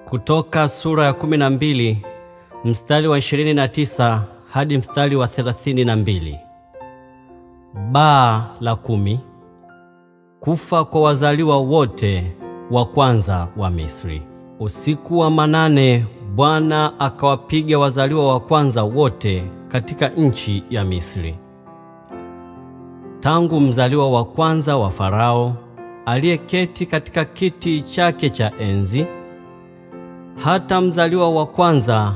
Kutoka sura ya 12 mstari wa 29 hadi mstari wa 32. Baa la 10. Kufa kwa wazaliwa wote wa kwanza wa Misri. Usiku wa manane Bwana akawapiga wazaliwa wa kwanza wote katika nchi ya Misri. Tangu mzaliwa wa kwanza wa Farao aliyeketi katika kiti chake cha enzi, hata mzaliwa wa kwanza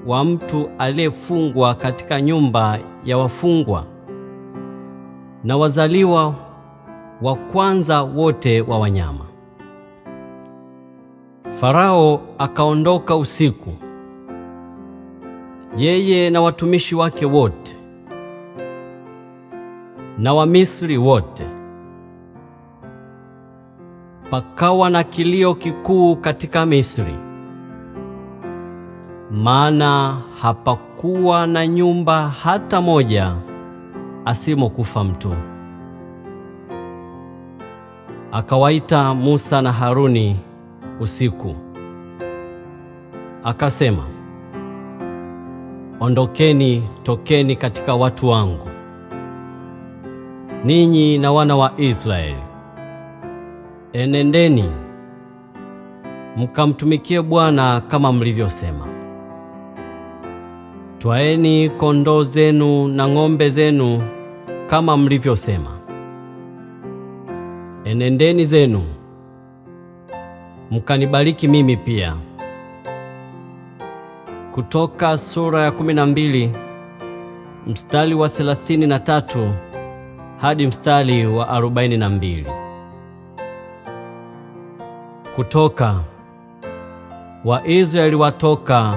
wa mtu aliyefungwa katika nyumba ya wafungwa, na wazaliwa wa kwanza wote wa wanyama. Farao akaondoka usiku, yeye na watumishi wake wote na Wamisri wote. Pakawa na kilio kikuu katika Misri, maana hapakuwa na nyumba hata moja asimokufa mtu. Akawaita Musa na Haruni usiku, akasema, ondokeni, tokeni katika watu wangu, ninyi na wana wa Israeli. Enendeni mkamtumikie Bwana kama mlivyosema. Twaeni kondoo zenu na ng'ombe zenu kama mlivyosema. Enendeni zenu mkanibariki mimi pia. Kutoka sura ya 12 mstari wa 33 hadi mstari wa 42. Kutoka Waisraeli watoka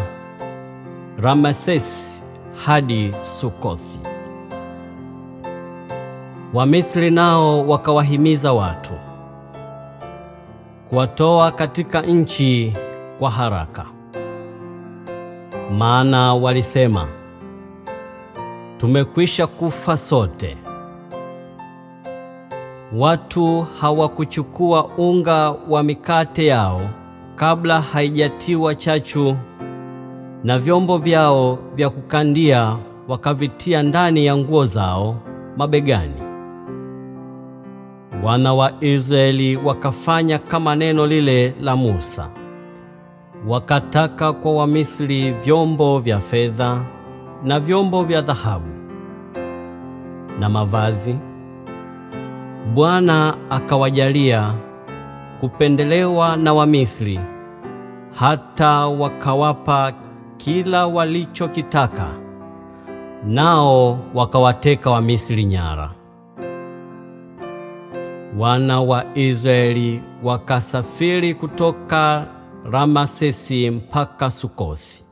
Ramesesi hadi Sukothi. Wamisri nao wakawahimiza watu kuwatoa katika nchi kwa haraka, maana walisema, tumekwisha kufa sote. Watu hawakuchukua unga wa mikate yao kabla haijatiwa chachu, na vyombo vyao vya kukandia wakavitia ndani ya nguo zao mabegani. Wana wa Israeli wakafanya kama neno lile la Musa. Wakataka kwa Wamisri vyombo vya fedha na vyombo vya dhahabu na mavazi. Bwana akawajalia kupendelewa na Wamisri, hata wakawapa kila walichokitaka, nao wakawateka Wamisri nyara. Wana wa Israeli wakasafiri kutoka Ramesesi mpaka Sukothi.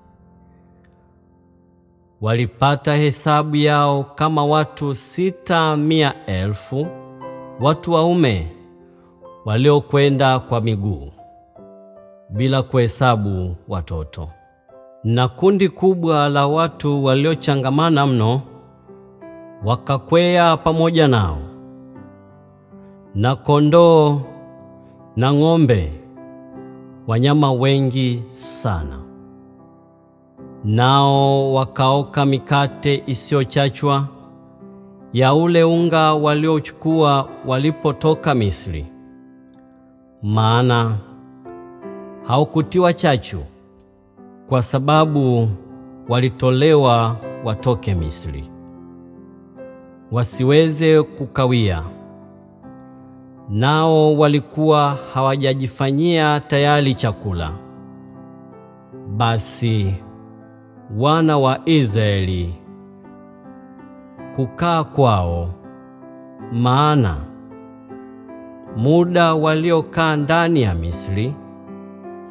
Walipata hesabu yao kama watu 600,000 watu waume waliokwenda kwa miguu, bila kuhesabu watoto. Na kundi kubwa la watu waliochangamana mno wakakwea pamoja nao, na kondoo na ng'ombe, wanyama wengi sana. Nao wakaoka mikate isiyochachwa ya ule unga waliochukua walipotoka Misri, maana haukutiwa chachu, kwa sababu walitolewa watoke Misri, wasiweze kukawia. Nao walikuwa hawajajifanyia tayari chakula. Basi wana wa Israeli kukaa kwao, maana muda waliokaa ndani ya Misri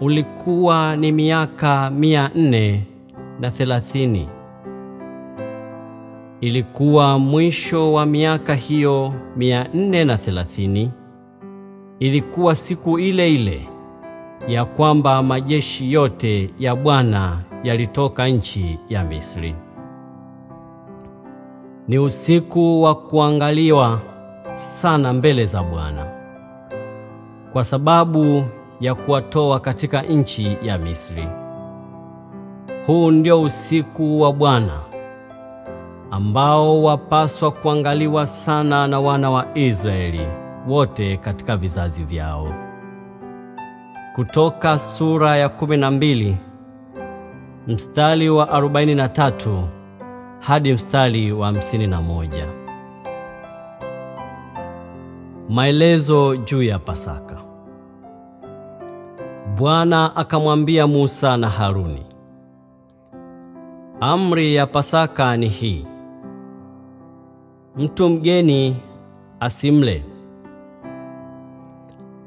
ulikuwa ni miaka 430. Ilikuwa mwisho wa miaka hiyo 430, ilikuwa siku ile ile ya kwamba majeshi yote ya Bwana yalitoka nchi ya Misri. Ni usiku wa kuangaliwa sana mbele za Bwana, kwa sababu ya kuwatoa katika nchi ya Misri. Huu ndio usiku wa Bwana ambao wapaswa kuangaliwa sana na wana wa Israeli wote katika vizazi vyao. Kutoka sura ya 12 mstari wa 43 hadi mstari wa 51. Maelezo juu ya Pasaka. Bwana akamwambia Musa na Haruni, amri ya Pasaka ni hii: mtu mgeni asimle.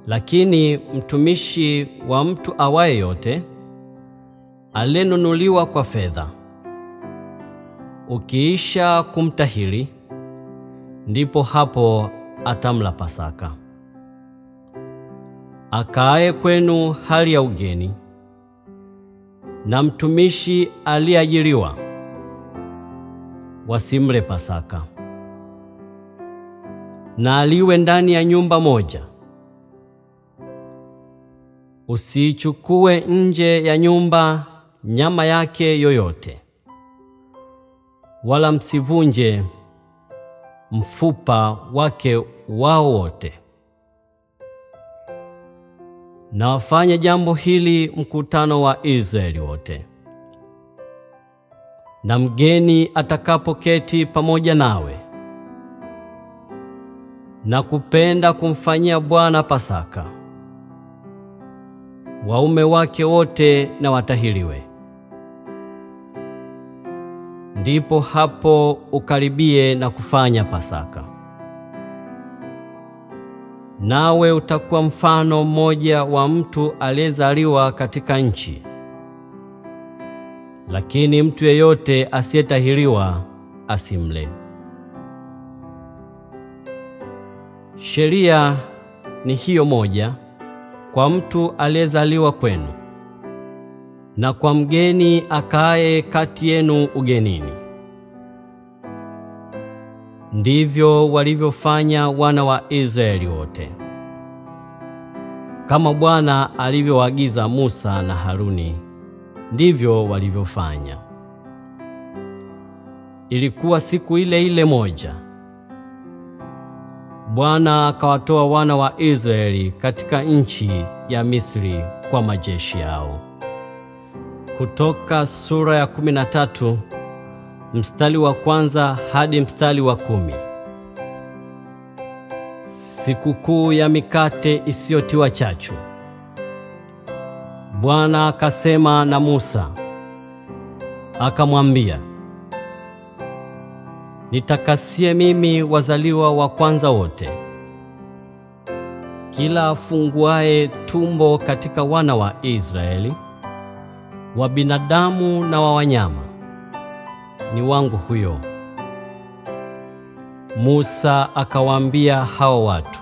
Lakini mtumishi wa mtu awaye yote aliyenunuliwa kwa fedha, ukiisha kumtahiri, ndipo hapo atamla Pasaka. Akaaye kwenu hali ya ugeni, na mtumishi aliyeajiriwa, wasimle Pasaka. Na aliwe ndani ya nyumba moja. Usiichukue nje ya nyumba nyama yake yoyote, wala msivunje mfupa wake wao wote. Na wafanye jambo hili mkutano wa Israeli wote. Na mgeni atakapoketi pamoja nawe na kupenda kumfanyia Bwana Pasaka, waume wake wote na watahiriwe. Ndipo hapo ukaribie na kufanya Pasaka. Nawe utakuwa mfano mmoja wa mtu aliyezaliwa katika nchi. Lakini mtu yeyote asiyetahiriwa asimle. Sheria ni hiyo moja kwa mtu aliyezaliwa kwenu, na kwa mgeni akaye kati yenu ugenini. Ndivyo walivyofanya wana wa Israeli wote, kama Bwana alivyoagiza Musa na Haruni, ndivyo walivyofanya. Ilikuwa siku ile ile moja, Bwana akawatoa wana wa Israeli katika nchi ya Misri kwa majeshi yao. Kutoka sura ya 13 mstari wa 1 hadi mstari wa 10. Sikukuu ya mikate isiyotiwa chachu. Bwana akasema na Musa, akamwambia, nitakasie mimi wazaliwa wa kwanza wote. Kila afunguaye tumbo katika wana wa Israeli, wa binadamu na wa wanyama, ni wangu huyo. Musa akawaambia hao watu,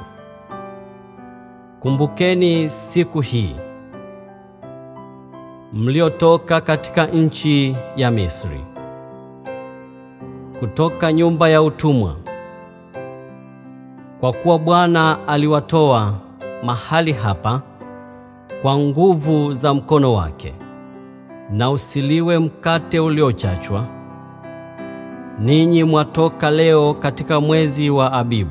kumbukeni siku hii mliotoka katika nchi ya Misri, kutoka nyumba ya utumwa, kwa kuwa Bwana aliwatoa mahali hapa kwa nguvu za mkono wake. Na usiliwe mkate uliochachwa. Ninyi mwatoka leo katika mwezi wa Abibu.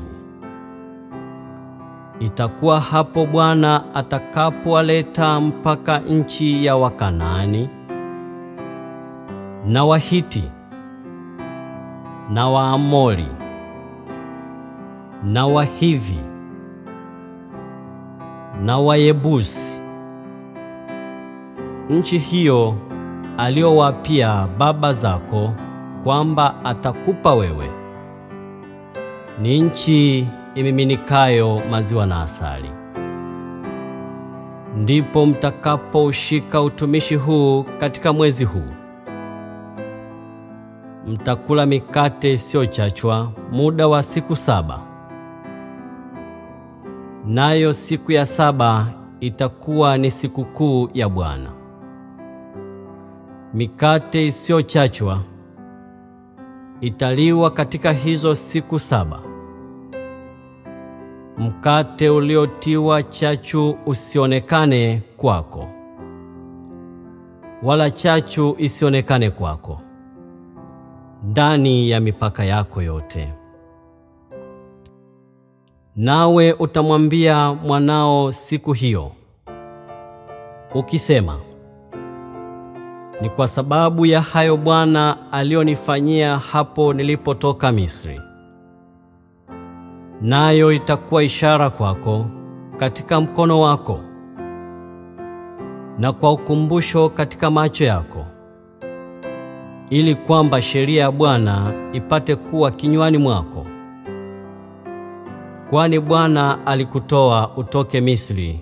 Itakuwa hapo Bwana atakapowaleta mpaka nchi ya Wakanaani na Wahiti na Waamori na Wahivi na Wayebusi, nchi hiyo aliyowapia baba zako kwamba atakupa wewe, ni nchi imiminikayo maziwa na asali. Ndipo mtakapoushika utumishi huu katika mwezi huu. Mtakula mikate isiyochachwa muda wa siku 7. Nayo siku ya 7 itakuwa ni sikukuu ya Bwana. Mikate isiyochachwa italiwa katika hizo siku 7. mkate uliotiwa chachu usionekane kwako, wala chachu isionekane kwako ndani ya mipaka yako yote. Nawe utamwambia mwanao siku hiyo, ukisema, ni kwa sababu ya hayo Bwana alionifanyia hapo nilipotoka Misri. Nayo itakuwa ishara kwako katika mkono wako, na kwa ukumbusho katika macho yako, ili kwamba sheria ya Bwana ipate kuwa kinywani mwako. Kwani Bwana alikutoa utoke Misri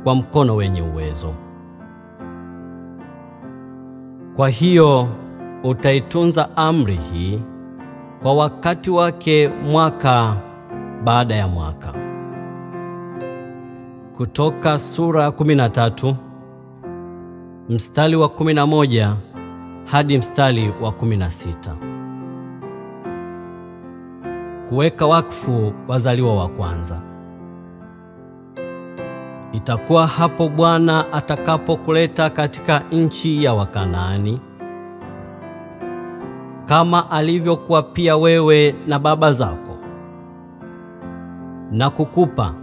kwa mkono wenye uwezo. Kwa hiyo utaitunza amri hii kwa wakati wake, mwaka baada ya mwaka. Kutoka sura 13 mstari wa 11 hadi mstari wa 16. Kuweka wakfu wazaliwa wa kwanza. Itakuwa hapo Bwana atakapokuleta katika nchi ya Wakanaani, kama alivyokuapia wewe na baba zako, na kukupa,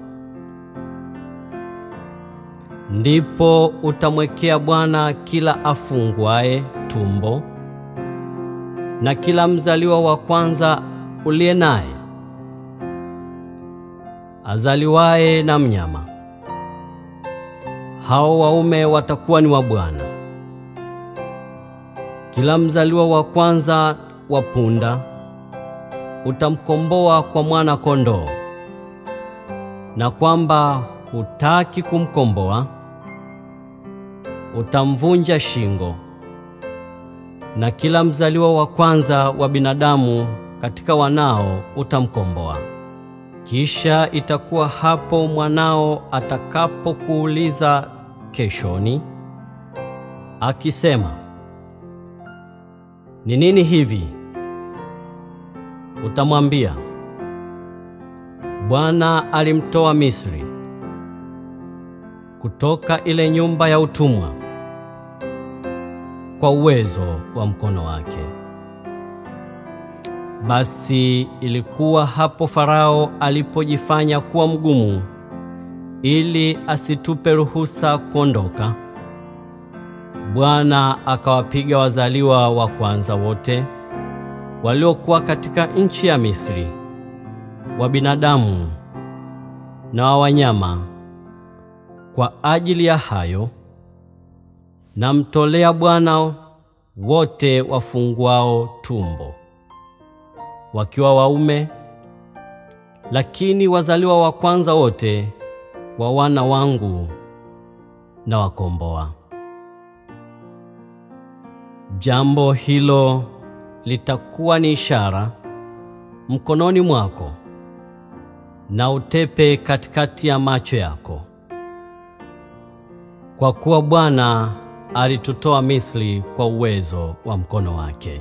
ndipo utamwekea Bwana kila afungwaye tumbo na kila mzaliwa wa kwanza uliye naye, azaliwaye na mnyama. Hao waume watakuwa ni wa Bwana. Kila mzaliwa wa kwanza wa punda utamkomboa kwa mwana kondoo, na kwamba hutaki kumkomboa, utamvunja shingo. Na kila mzaliwa wa kwanza wa binadamu katika wanao utamkomboa. Kisha itakuwa hapo mwanao atakapokuuliza keshoni, akisema, ni nini hivi? Utamwambia, Bwana alimtoa Misri, kutoka ile nyumba ya utumwa, kwa uwezo wa mkono wake. Basi ilikuwa hapo Farao alipojifanya kuwa mgumu, ili asitupe ruhusa kuondoka, Bwana akawapiga wazaliwa wa kwanza wote waliokuwa katika nchi ya Misri, wa binadamu na wa wanyama. Kwa ajili ya hayo, namtolea Bwana wote wafungwao tumbo, wakiwa waume, lakini wazaliwa wa kwanza wote wa wana wangu na wakomboa. Jambo hilo litakuwa ni ishara mkononi mwako na utepe katikati ya macho yako, kwa kuwa Bwana alitutoa Misri kwa uwezo wa mkono wake.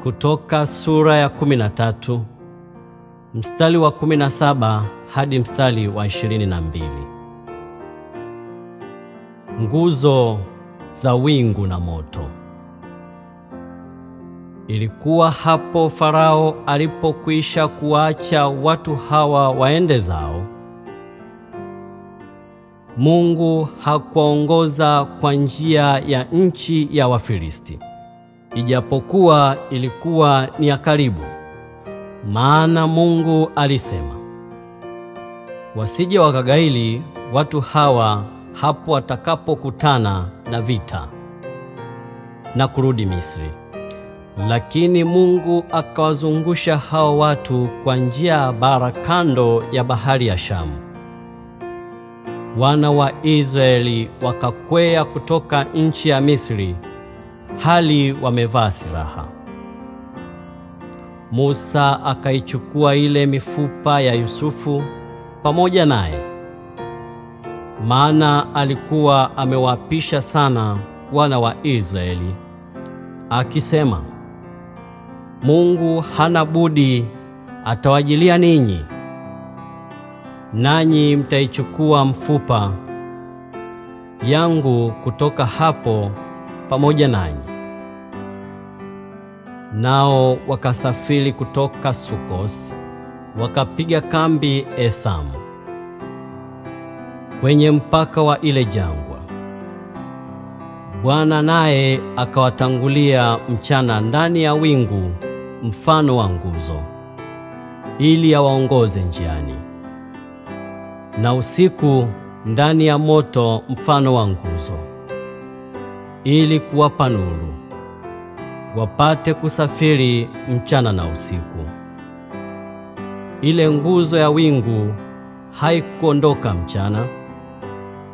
Kutoka sura ya 13 mstari wa 17 hadi mstari wa 22. Nguzo za wingu na moto. Ilikuwa hapo Farao alipokwisha kuacha watu hawa waende zao, Mungu hakuongoza kwa njia ya nchi ya Wafilisti, ijapokuwa ilikuwa ni ya karibu. Maana Mungu alisema, wasije wakagaili watu hawa hapo watakapokutana na vita na kurudi Misri. Lakini Mungu akawazungusha hao watu kwa njia ya bara kando ya bahari ya Shamu. Wana wa Israeli wakakwea kutoka nchi ya Misri hali wamevaa silaha. Musa akaichukua ile mifupa ya Yusufu pamoja naye, maana alikuwa amewapisha sana wana wa Israeli, akisema, Mungu hana budi atawajilia ninyi nanyi mtaichukua mfupa yangu kutoka hapo pamoja nanyi. Nao wakasafiri kutoka Sukothi, wakapiga kambi Ethamu, kwenye mpaka wa ile jangwa. Bwana naye akawatangulia mchana ndani ya wingu mfano wa nguzo, ili awaongoze njiani, na usiku ndani ya moto mfano wa nguzo, ili kuwapa nuru, wapate kusafiri mchana na usiku. Ile nguzo ya wingu haikuondoka mchana,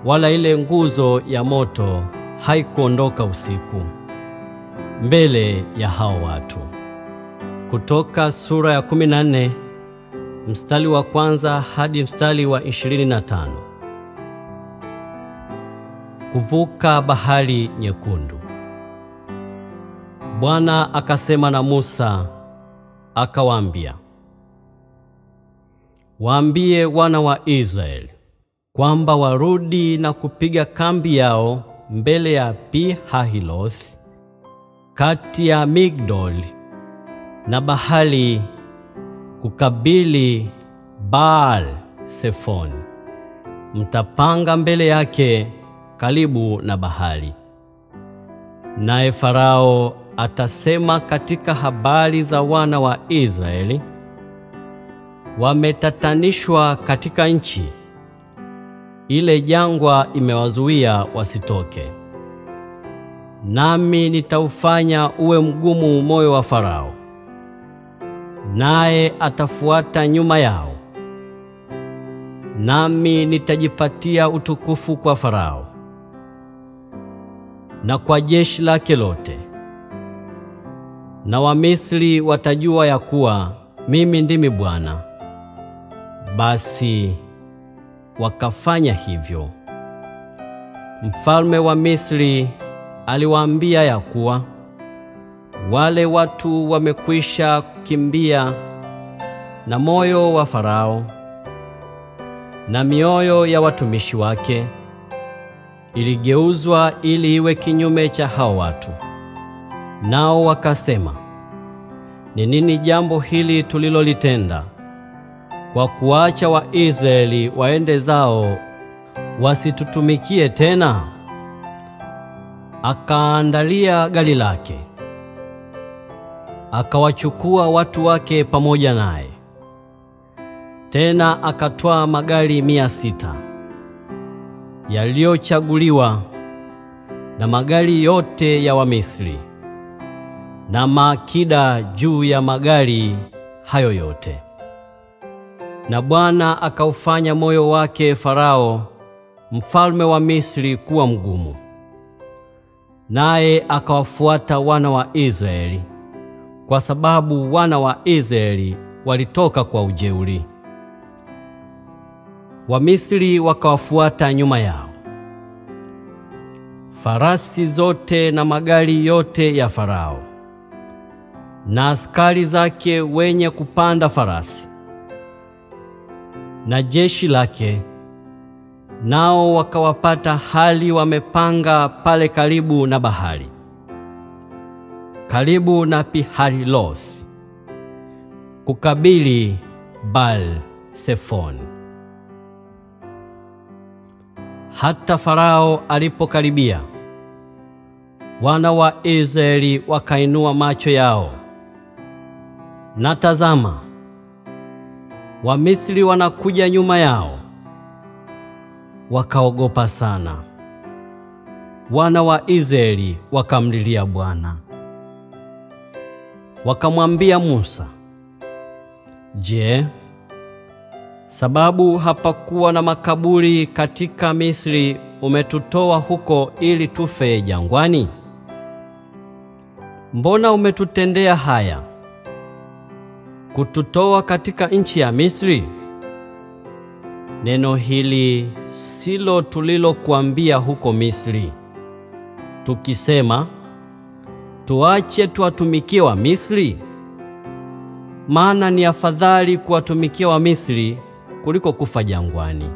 wala ile nguzo ya moto haikuondoka usiku mbele ya hao watu. Kutoka sura ya 14 mstari wa 1 hadi mstari wa 25. Kuvuka bahari nyekundu. Bwana akasema na Musa akawaambia, waambie wana wa Israeli kwamba warudi na kupiga kambi yao mbele ya Pi-Hahirothi, kati ya Migdoli na bahari, kukabili Baal-Sefoni. Mtapanga mbele yake karibu na bahari. Naye Farao atasema katika habari za wana wa Israeli, wametatanishwa katika nchi, ile jangwa imewazuia wasitoke. Nami nitaufanya uwe mgumu moyo wa Farao, naye atafuata nyuma yao. Nami nitajipatia utukufu kwa Farao na kwa jeshi lake lote, na Wamisri watajua ya kuwa mimi ndimi Bwana. Basi wakafanya hivyo. Mfalme wa Misri aliwaambia ya kuwa wale watu wamekwisha kimbia, na moyo wa Farao na mioyo ya watumishi wake iligeuzwa ili iwe kinyume cha hao watu. Nao wakasema, ni nini jambo hili tulilolitenda, kwa kuacha Waisraeli waende zao wasitutumikie tena? Akaandalia gari lake, akawachukua watu wake pamoja naye. Tena akatwaa magari 600 yaliyochaguliwa, na magari yote ya Wamisri, na maakida juu ya magari hayo yote. Na Bwana akaufanya moyo wake Farao mfalme wa Misri kuwa mgumu, naye akawafuata wana wa Israeli, kwa sababu wana wa Israeli walitoka kwa ujeuri. Wamisri wakawafuata nyuma yao. Farasi zote na magari yote ya Farao na askari zake wenye kupanda farasi na jeshi lake, nao wakawapata hali wamepanga pale karibu na bahari, karibu na Pi-Hahirothi, kukabili Baal-Sefoni. Hata Farao alipokaribia, wana wa Israeli wakainua macho yao, na tazama, Wamisri wanakuja nyuma yao. Wakaogopa sana. Wana wa Israeli wakamlilia Bwana. Wakamwambia Musa, je, sababu hapakuwa na makaburi katika Misri umetutoa huko ili tufe jangwani? Mbona umetutendea haya, kututoa katika nchi ya Misri? Neno hili silo tulilokuambia huko Misri, tukisema, tuache tuwatumikie Wamisri? Maana ni afadhali kuwatumikia Wamisri kuliko kufa jangwani.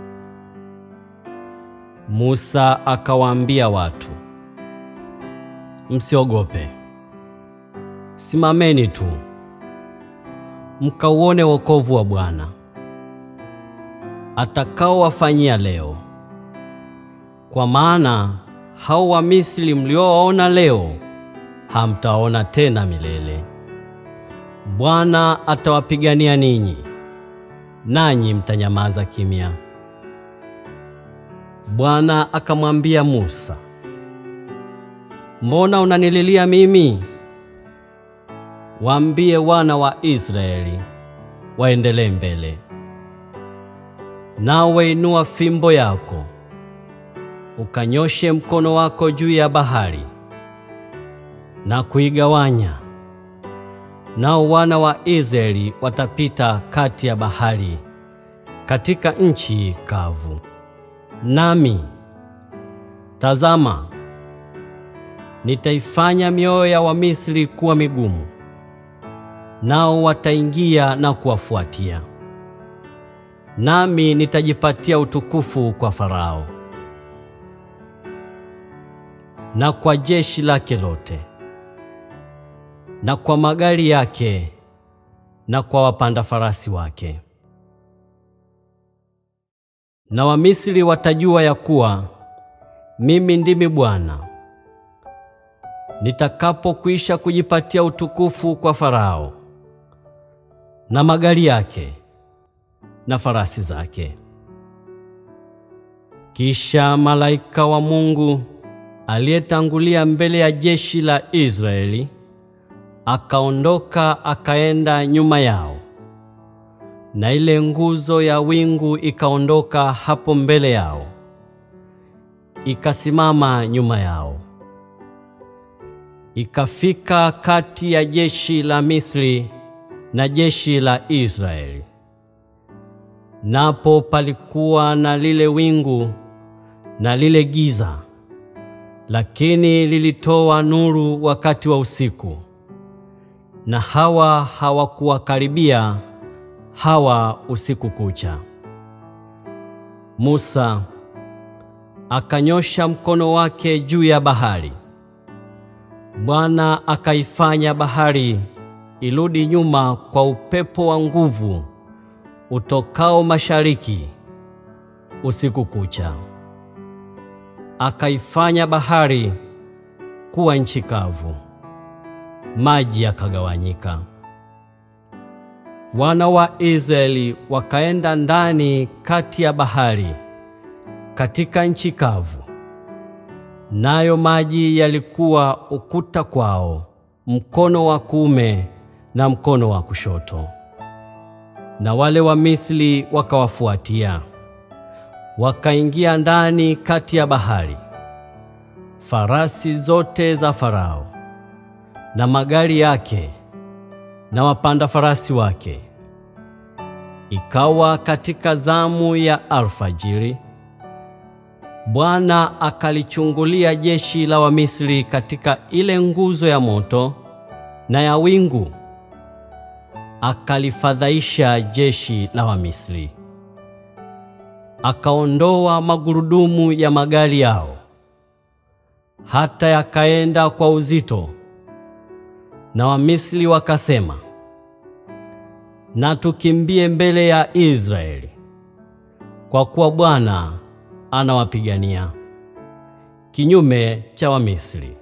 Musa akawaambia watu, msiogope. Simameni tu, mkauone wokovu wa Bwana atakaowafanyia leo. Kwa maana hao wa Misri mliowaona leo hamtaona tena milele. Bwana atawapigania ninyi, nanyi mtanyamaza kimya. Bwana akamwambia Musa, mbona unanililia mimi? Waambie wana wa Israeli waendelee mbele. Nawe inua fimbo yako, ukanyoshe mkono wako juu ya bahari na kuigawanya, nao wana wa Israeli watapita kati ya bahari katika nchi kavu. Nami, tazama, nitaifanya mioyo ya Wamisri kuwa migumu, nao wataingia na kuwafuatia. Nami nitajipatia utukufu kwa Farao na kwa jeshi lake lote, na kwa magari yake, na kwa wapanda farasi wake. Na Wamisri watajua ya kuwa mimi ndimi Bwana, nitakapokwisha kujipatia utukufu kwa Farao na magari yake na farasi zake. Kisha malaika wa Mungu aliyetangulia mbele ya jeshi la Israeli akaondoka akaenda nyuma yao, na ile nguzo ya wingu ikaondoka hapo mbele yao, ikasimama nyuma yao. Ikafika kati ya jeshi la Misri na jeshi la Israeli. Napo palikuwa na lile wingu na lile giza, lakini lilitoa nuru wakati wa usiku, na hawa hawakuwakaribia hawa usiku kucha. Musa akanyosha mkono wake juu ya bahari. Bwana akaifanya bahari irudi nyuma kwa upepo wa nguvu utokao mashariki usiku kucha. Akaifanya bahari kuwa nchi kavu, maji yakagawanyika. Wana wa Israeli wakaenda ndani kati ya bahari katika nchi kavu, nayo maji yalikuwa ukuta kwao, mkono wa kuume na mkono wa kushoto. Na wale wa Misri wakawafuatia, wakaingia ndani kati ya bahari, farasi zote za Farao na magari yake na wapanda farasi wake. Ikawa katika zamu ya alfajiri, Bwana akalichungulia jeshi la Wamisri katika ile nguzo ya moto na ya wingu, akalifadhaisha jeshi la Wamisri. Akaondoa magurudumu ya magari yao, hata yakaenda kwa uzito. Na Wamisri wakasema, na tukimbie mbele ya Israeli, kwa kuwa Bwana anawapigania kinyume cha Wamisri.